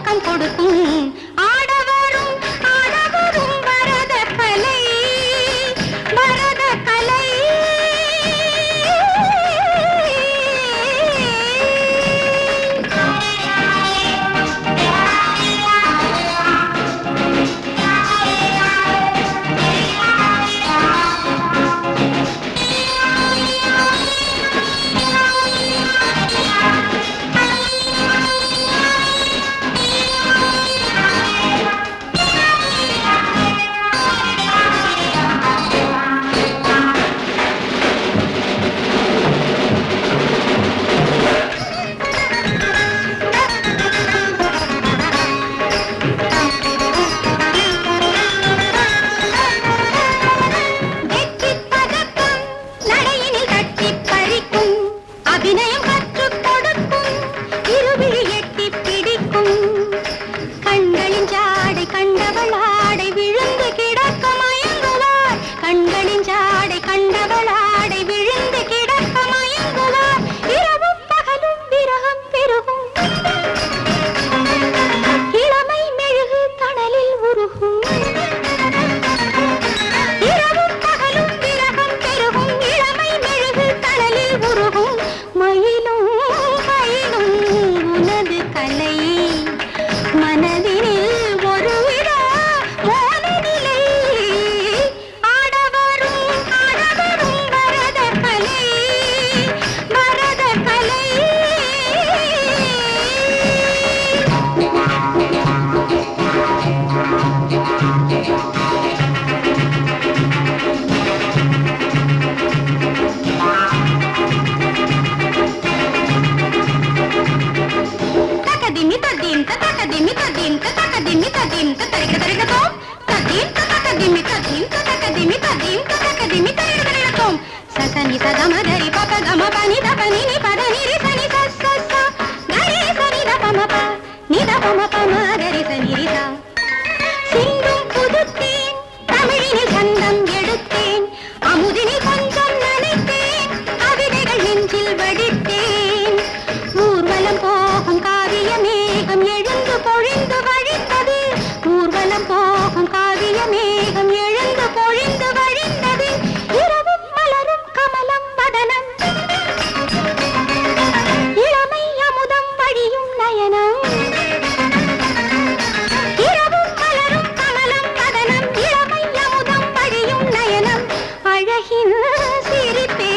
மயக்கம் கொடுக்கும் ஆடவரும் ஆடவரும் வரத கலை வரத கலை அபிநயம் கற்றுக் கொடுக்கும் இருவிழி எட்டி பிடிக்கும் கண்களின் ஜாடை கண்டவளாடை விழுந்து கிடக்க மயங்குவார் கண்களின் ஜாடை கண்டவளாடை விழுந்து கிடக்க மயங்குவார் இரவும் பகலும் விரகம் பெருகும் இளமை மெழுகு தணலில் உருகும் இரவும் பகலும் விரகம் பெருகும் இளமை மெழுகு தணலில் உருகும் மயிலும் மயிலும் உனது கலை மனதினில் ஒருவித மோனநிலை ஆடவரும் ஆடவரும் வரத கலை வரத கலை సని సగమ గరి పప గమ పని ద పని ని పద ని రి సని స స స గరి సని ద పమ ప ని ద పమ పమ గరి సని రి த சிந்தும் புதுத்தேன் தமிழினில் சந்தம் எடுத்தேன் அமுதினில் கொஞ்சம் நனைத்தேன் கவிதைகள் நெஞ்சில் வடித்தேன் ஊர்வலம் போகும் காவிய மேகம் எழுந்து பொழிந்து வழிந்தது ஊர்வலம் போகும் காவிய மேகம் எழுந்து பொழிந்து வழிந்தது இரவும் மலரும் கமலம் வதனம் இளமை அமுதம் வழியும் நயனம் இரவும் மலரும் கமலம் வதனம் இளமை அமுதம் வழியும் நயனம் அழகின் சிரிப்பே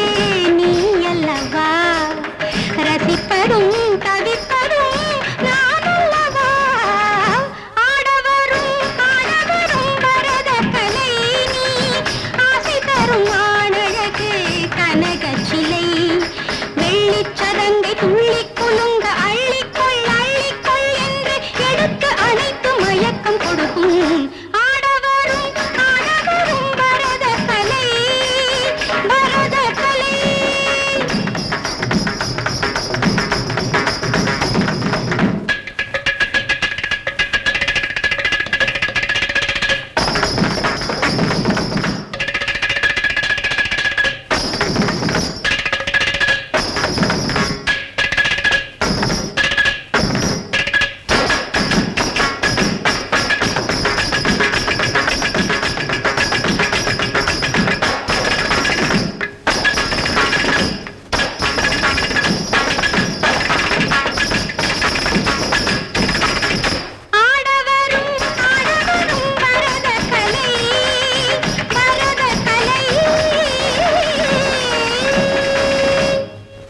நீ அல்லவா ரசிப்பதும் தவிப்பதும் நான் அல்லவா ஆடவரும் ஆடவரும் வரத கலை நீ ஆசை தரும் ஆணழகு கனகச் சிலை வெள்ளிச் சதங்கை துள்ளிக் குலுங்க அள்ளிக்கொள் அள்ளிக்கொள் என்று எடுத்து அணைத்து மயக்கம் கொடுக்கும்